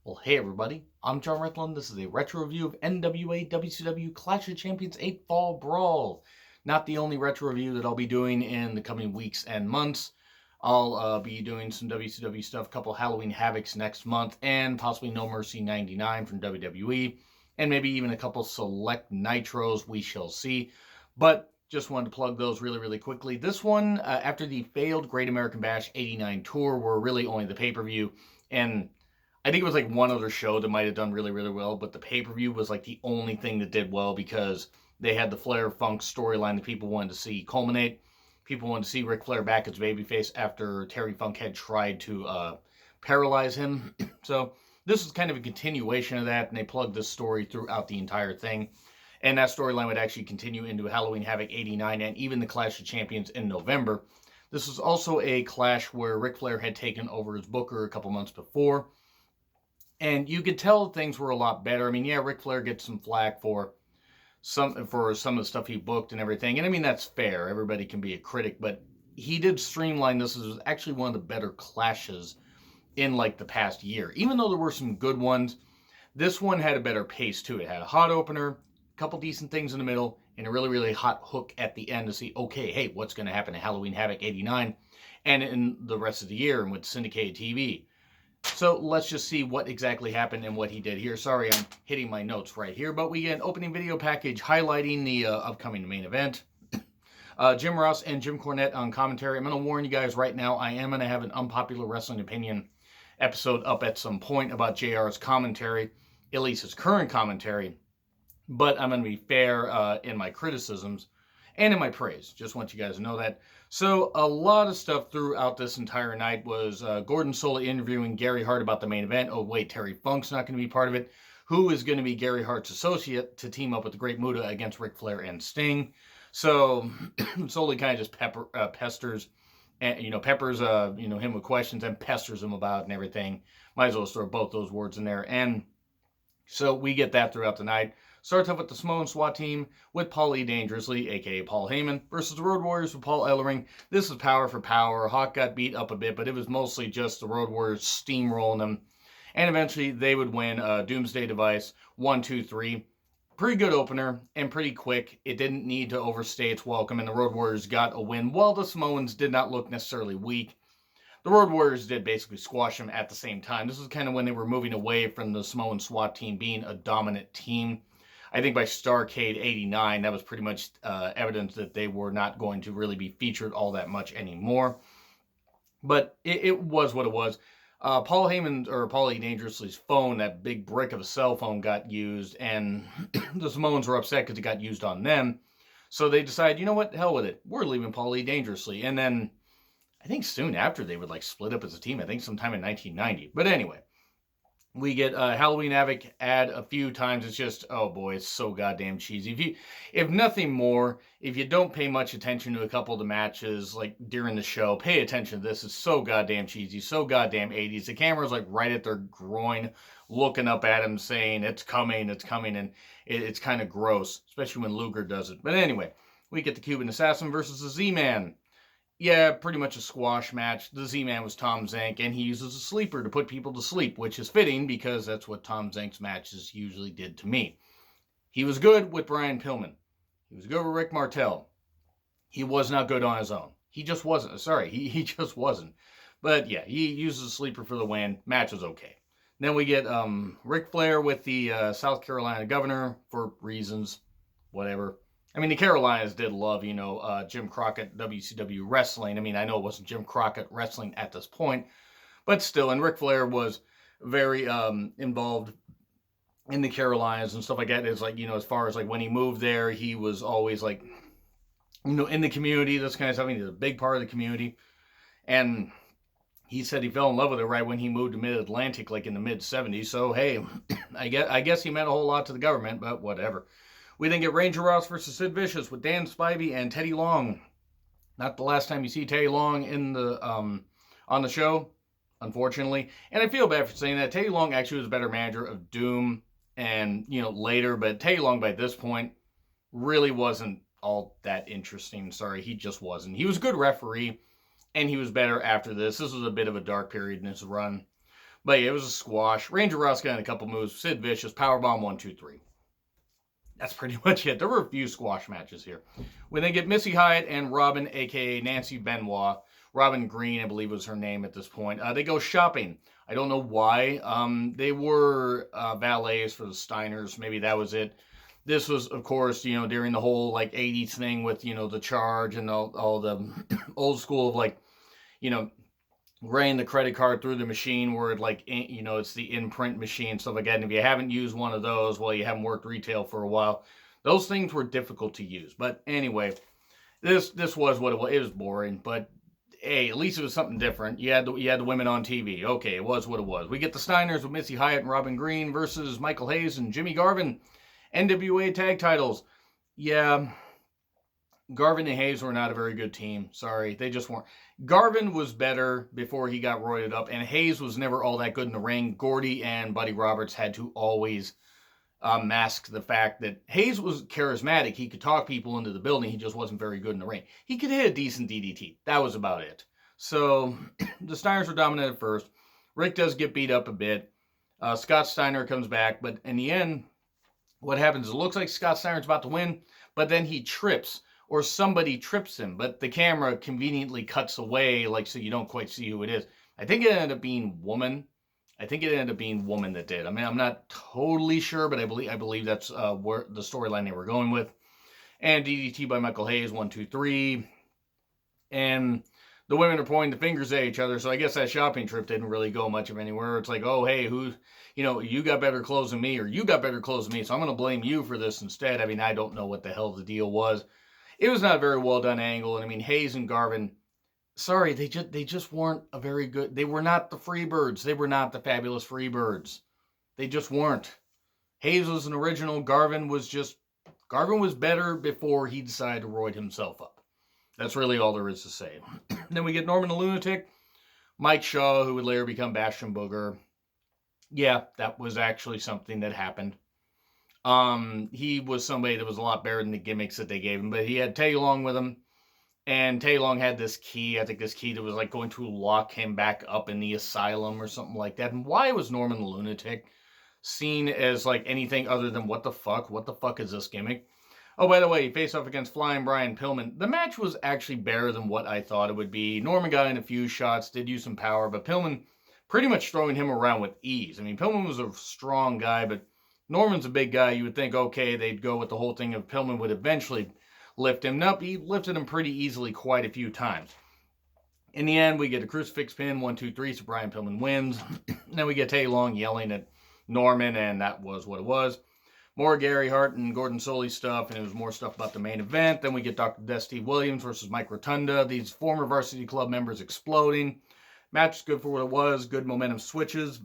Well, hey everybody, I'm John Rethlin. This is a retro review of NWA WCW Clash of Champions 8 Fall Brawl. Not the only retro review that I'll be doing in the coming weeks and months. I'll be doing some WCW stuff, a couple Halloween Havocs next month, and possibly No Mercy 99 from WWE, and maybe even a couple select Nitros, we shall see. But just wanted to plug those really quickly. This one, after the failed Great American Bash 89 tour, were really only the pay-per-view, and I think it was like one other show that might have done really well, but the pay-per-view was like the only thing that did well because they had the Flair Funk storyline that people wanted to see culminate. People wanted to see Ric Flair back as babyface after Terry Funk had tried to paralyze him. So this is kind of a continuation of that, and they plugged this story throughout the entire thing. And that storyline would actually continue into Halloween Havoc 89 and even the Clash of Champions in November. This was also a clash where Ric Flair had taken over as Booker a couple months before. And you could tell things were a lot better. I mean, yeah, Ric Flair gets some flack for some of the stuff he booked and everything. And I mean, that's fair. Everybody can be a critic, but he did streamline this. This was actually one of the better clashes in like the past year. Even though there were some good ones, this one had a better pace to it. It had a hot opener, a couple decent things in the middle, and a really hot hook at the end to see, okay, hey, what's going to happen to Halloween Havoc 89 and in the rest of the year and with syndicated TV. So let's just see what exactly happened and what he did here. Sorry, I'm hitting my notes right here, but we get an opening video package highlighting the upcoming main event. Jim Ross and Jim Cornette on commentary. I'm going to warn you guys right now, I am going to have an unpopular wrestling opinion episode up at some point about JR's commentary, at least his current commentary, but I'm going to be fair in my criticisms and in my praise. Just want you guys to know that. So a lot of stuff throughout this entire night was Gordon Solie interviewing Gary Hart about the main event. Oh wait, Terry Funk's not going to be part of it. Who is going to be Gary Hart's associate to team up with the Great Muta against Ric Flair and Sting? So Solie kind of just pesters, and peppers him with questions and pesters him about it and everything. Might as well throw both those words in there. And so we get that throughout the night. Starts off with the Samoan SWAT team with Paul E. Dangerously, a.k.a. Paul Heyman, versus the Road Warriors with Paul Ellering. This is power for power. Hawk got beat up a bit, but it was mostly just the Road Warriors steamrolling them. And eventually they would win Doomsday Device 1, 2, 3. Pretty good opener and pretty quick. It didn't need to overstay its welcome, and the Road Warriors got a win while the Samoans did not look necessarily weak. The Road Warriors did basically squash them at the same time. This is kind of when they were moving away from the Samoan SWAT team being a dominant team. I think by Starrcade 89, that was pretty much evidence that they were not going to really be featured all that much anymore. But it was what it was. Paul Heyman, or Paul E. Dangerously's phone, that big brick of a cell phone, got used, and the Samoans were upset because it got used on them. So they decided, you know what, hell with it. We're leaving Paul E. Dangerously. And then I think soon after they would like split up as a team. I think sometime in 1990. But anyway. We get Halloween Havoc ad a few times. It's just, oh boy, it's so goddamn cheesy. If nothing more, if you don't pay much attention to a couple of the matches, like during the show, pay attention to this. It's so goddamn cheesy, so goddamn 80s. The camera's like right at their groin, looking up at him, saying, it's coming, and it's kind of gross, especially when Luger does it. But anyway, we get the Cuban Assassin versus the Z-Man. Yeah, pretty much a squash match. The Z-Man was Tom Zank, and he uses a sleeper to put people to sleep, which is fitting because that's what Tom Zank's matches usually did to me. He was good with Brian Pillman. He was good with Rick Martel. He was not good on his own. He just wasn't. Sorry, he just wasn't. But yeah, he uses a sleeper for the win. Match was okay. Then we get Ric Flair with the South Carolina governor for reasons, whatever. I mean, the Carolinas did love, Jim Crockett WCW wrestling. I mean, I know it wasn't Jim Crockett wrestling at this point, but still, and Ric Flair was very involved in the Carolinas and stuff like that. It's like, as far as like when he moved there, he was always like, in the community, this kind of stuff. He's a big part of the community. And he said he fell in love with it right when he moved to Mid-Atlantic, like in the mid-70s. So, hey, I guess he meant a whole lot to the government, but whatever. We then get Ranger Ross versus Sid Vicious with Dan Spivey and Teddy Long. Not the last time you see Teddy Long in the on the show, unfortunately. And I feel bad for saying that. Teddy Long actually was a better manager of Doom and, later. But Teddy Long, by this point, really wasn't all that interesting. Sorry, he just wasn't. He was a good referee, and he was better after this. This was a bit of a dark period in his run. But yeah, it was a squash. Ranger Ross got in a couple moves. Sid Vicious, powerbomb, 1, 2, 3. That's pretty much it. There were a few squash matches here. We then get Missy Hyatt and Robin, a.k.a. Nancy Benoit. Robin Green, I believe was her name at this point. They go shopping. I don't know why. They were valets for the Steiners. Maybe that was it. This was, of course, during the whole, 80s thing with, the charge and all the old school of, running the credit card through the machine where it's the imprint machine, stuff like that. And if you haven't used one of those, well, you haven't worked retail for a while. Those things were difficult to use. But anyway, this was what it was. It was boring, but hey, at least it was something different. You had the women on TV. Okay, it was what it was. We get the Steiners with Missy Hyatt and Robin Green versus Michael Hayes and Jimmy Garvin. NWA tag titles. Yeah, Garvin and Hayes were not a very good team. Sorry, they just weren't. Garvin was better before he got roided up, and Hayes was never all that good in the ring. Gordy and Buddy Roberts had to always mask the fact that Hayes was charismatic. He could talk people into the building. He just wasn't very good in the ring. He could hit a decent DDT. That was about it. So the Steiners were dominant at first. Rick does get beat up a bit. Scott Steiner comes back, but in the end, what happens is it looks like Scott Steiner's about to win, but then he trips, or somebody trips him, but the camera conveniently cuts away, so you don't quite see who it is. I think it ended up being Woman. That did. I mean, I'm not totally sure, but I believe that's where the storyline they were going with. And DDT by Michael Hayes, 1, 2, 3. And the women are pointing the fingers at each other, so I guess that shopping trip didn't really go much of anywhere. It's like, oh, hey, you got better clothes than me, or you got better clothes than me, so I'm going to blame you for this instead. I mean, I don't know what the hell the deal was. It was not a very well done angle, and I mean, Hayes and Garvin, sorry, they just weren't a very good. They were not the Freebirds. They were not the fabulous Freebirds. They just weren't. Hayes was an original. Garvin was better before he decided to roid himself up. That's really all there is to say. Then we get Norman the Lunatic, Mike Shaw, who would later become Bastion Booger. Yeah, that was actually something that happened. He was somebody that was a lot better than the gimmicks that they gave him, but he had Tay Long with him, and Tay Long had this key, I think this key that was going to lock him back up in the asylum or something like that. And why was Norman the Lunatic seen as anything other than what the fuck is this gimmick? Oh, by the way, he faced off against Flying Brian Pillman. The match was actually better than what I thought it would be. Norman got in a few shots, did use some power, but Pillman pretty much throwing him around with ease. I mean, Pillman was a strong guy, but Norman's a big guy. You would think, okay, they'd go with the whole thing of Pillman would eventually lift him. Nope, he lifted him pretty easily quite a few times. In the end, we get a crucifix pin, 1, 2, 3, so Brian Pillman wins. Then we get Tay Long yelling at Norman, and that was what it was. More Gary Hart and Gordon Solie stuff, and it was more stuff about the main event. Then we get Dr. Dusty Williams versus Mike Rotunda. These former Varsity Club members exploding. Match is good for what it was. Good momentum switches.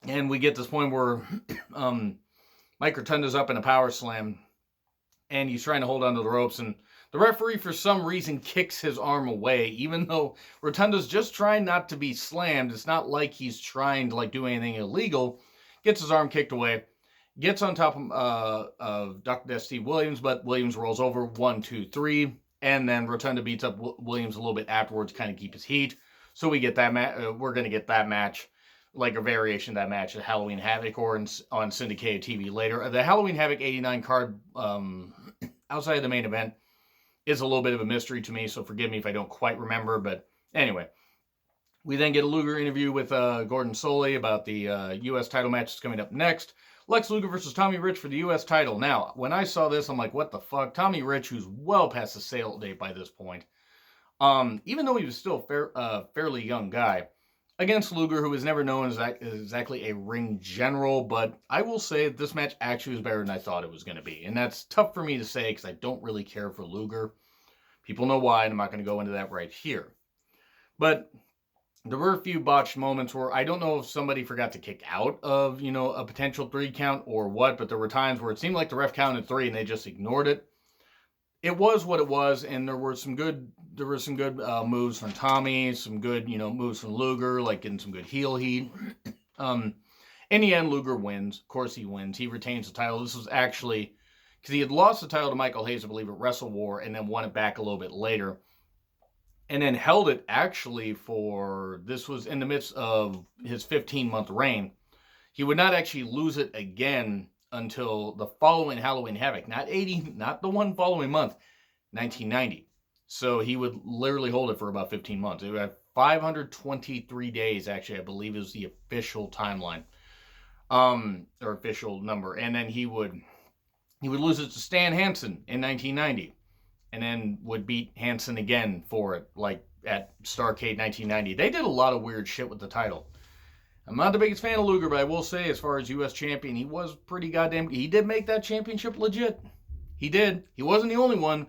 And we get this point where Mike Rotunda's up in a power slam, and he's trying to hold onto the ropes, and the referee, for some reason, kicks his arm away, even though Rotunda's just trying not to be slammed. It's not like he's trying to do anything illegal. Gets his arm kicked away. Gets on top of Dr. Dusty Williams, but Williams rolls over, 1, 2, 3, and then Rotunda beats up Williams a little bit afterwards to kind of keep his heat. So we get that we're going to get that match, a variation of that match at Halloween Havoc or on syndicated TV later. The Halloween Havoc 89 card outside of the main event is a little bit of a mystery to me, so forgive me if I don't quite remember. But anyway, we then get a Luger interview with Gordon Solie about the U.S. title match that's coming up next. Lex Luger versus Tommy Rich for the U.S. title. Now, when I saw this, I'm like, what the fuck? Tommy Rich, who's well past the sale date by this point, even though he was still a fairly young guy, against Luger, who was never known as exactly a ring general, but I will say that this match actually was better than I thought it was going to be. And that's tough for me to say because I don't really care for Luger. People know why, and I'm not going to go into that right here. But there were a few botched moments where I don't know if somebody forgot to kick out of, a potential 3 count or what, but there were times where it seemed like the ref counted 3 and they just ignored it. It was what it was, and there were some good moves from Tommy, some good, moves from Luger, getting some good heel heat. In the end, Luger wins. Of course he wins. He retains the title. This was actually, because he had lost the title to Michael Hayes, I believe, at Wrestle War, and then won it back a little bit later. and then held it actually for, this was in the midst of his 15-month reign. He would not actually lose it again until the following Halloween Havoc, not the one following month, 1990. So he would literally hold it for about 15 months. It would have 523 days, actually, I believe is the official timeline, or official number. And then he would lose it to Stan Hansen in 1990, and then would beat Hansen again for it, like at Starrcade 1990. They did a lot of weird shit with the title. I'm not the biggest fan of Luger, but I will say, as far as U.S. champion, he was pretty goddamn. He did make that championship legit. He did. He wasn't the only one,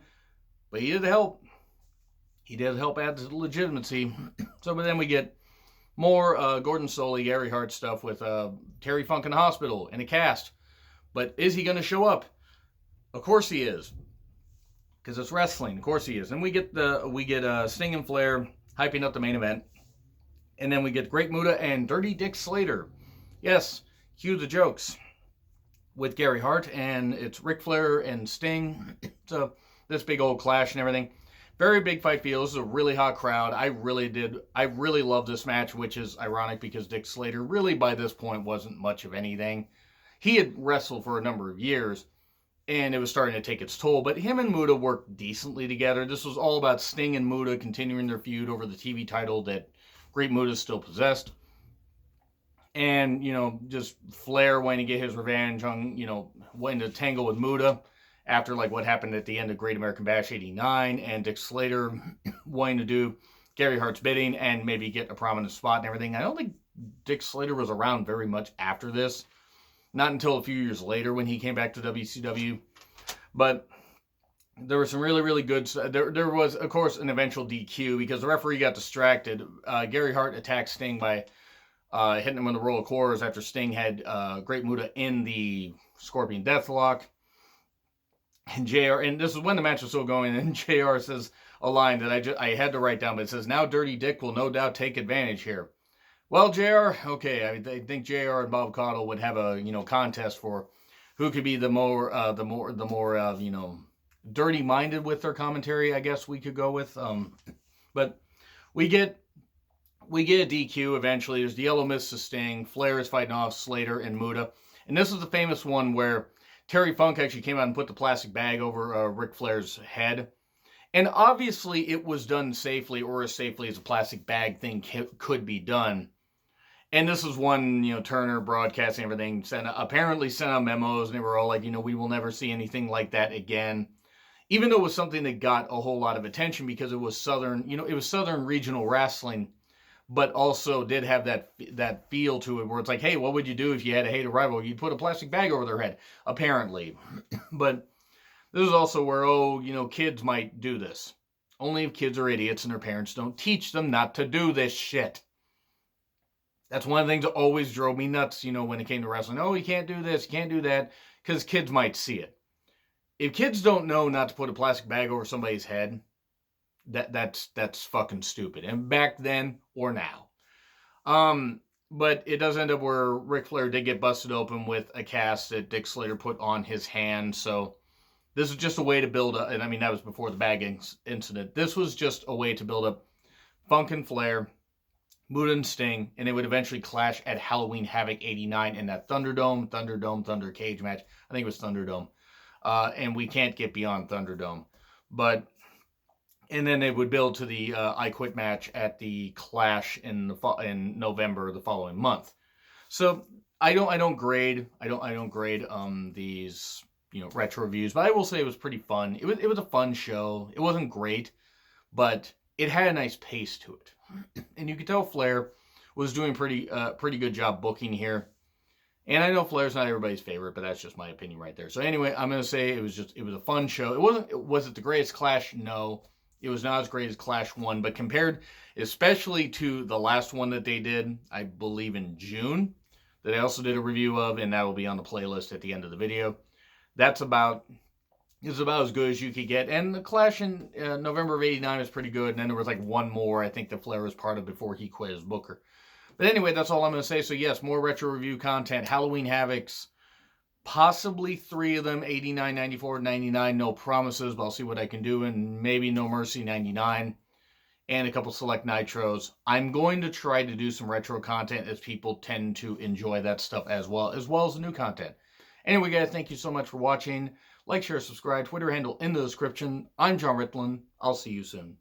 but he did help. He did help add to the legitimacy. So, but then we get more Gordon Solie, Gary Hart stuff with Terry Funk in the hospital in a cast. But is he going to show up? Of course he is, because it's wrestling. Of course he is. And we get Sting and Flair hyping up the main event. And then we get Great Muta and Dirty Dick Slater. Yes, cue the jokes with Gary Hart, and it's Ric Flair and Sting. So this big old clash and everything. Very big fight feel. This is a really hot crowd. I really love this match, which is ironic because Dick Slater really by this point wasn't much of anything. He had wrestled for a number of years, and it was starting to take its toll. But him and Muta worked decently together. This was all about Sting and Muta continuing their feud over the TV title that Great Muta still possessed. And, just Flair wanting to get his revenge on, wanting to tangle with Muta after, like, what happened at the end of Great American Bash 89, and Dick Slater wanting to do Gary Hart's bidding and maybe get a prominent spot and everything. I don't think Dick Slater was around very much after this. Not until a few years later when he came back to WCW. But there was some really, really good... There was, of course, an eventual DQ because the referee got distracted. Gary Hart attacked Sting by hitting him on the roll of quarters after Sting had Great Muta in the Scorpion Deathlock. And JR, and this is when the match was still going, and JR says a line that I had to write down, but it says, "Now Dirty Dick will no doubt take advantage here." Well, JR, okay, I think JR and Bob Caudle would have a contest for who could be the more dirty-minded with their commentary. I guess we could go with. But we get a DQ eventually. There's the Yellow Mist to Sting. Flair is fighting off Slater and Muta, and this is the famous one where Terry Funk actually came out and put the plastic bag over Ric Flair's head. And obviously it was done safely, or as safely as a plastic bag thing could be done. And this is one, Turner Broadcasting everything apparently sent out memos, and they were all like, we will never see anything like that again. Even though it was something that got a whole lot of attention because it was Southern, it was Southern regional wrestling, but also did have that feel to it where it's like, hey, what would you do if you had a hated rival? You'd put a plastic bag over their head, apparently. But this is also where, kids might do this. Only if kids are idiots and their parents don't teach them not to do this shit. That's one of the things that always drove me nuts, when it came to wrestling. Oh, you can't do this, you can't do that, because kids might see it. If kids don't know not to put a plastic bag over somebody's head, that's fucking stupid. And back then or now. But it does end up where Ric Flair did get busted open with a cast that Dick Slater put on his hand. So this is just a way to build up, and I mean, that was before the bag incident. This was just a way to build up Funk and Flair, Muta and Sting, and they would eventually clash at Halloween Havoc 89 in that Thunder cage match. I think it was Thunderdome. And we can't get beyond Thunderdome. And then they would build to the I Quit match at the Clash in November the following month. So I don't grade these retro reviews, but I will say it was pretty fun. It was a fun show. It wasn't great, but it had a nice pace to it, and you could tell Flair was doing pretty good job booking here. And I know Flair's not everybody's favorite, but that's just my opinion right there. So anyway, I'm gonna say it was a fun show. Was it the greatest Clash? No. It was not as great as Clash 1, but compared especially to the last one that they did, I believe in June, that I also did a review of, and that will be on the playlist at the end of the video. It's about as good as you could get. And the Clash in November of 89 was pretty good, and then there was like one more I think that Flair was part of before he quit as booker. But anyway, that's all I'm going to say. So yes, more retro review content. Halloween Havocs. Possibly 3 of them, 89, 94, 99. No promises, but I'll see what I can do. And maybe No Mercy 99. and a couple select nitros. I'm going to try to do some retro content as people tend to enjoy that stuff as well as the new content. Anyway, guys, thank you so much for watching. Like, share, subscribe, Twitter handle in the description. I'm John Ritlin. I'll see you soon.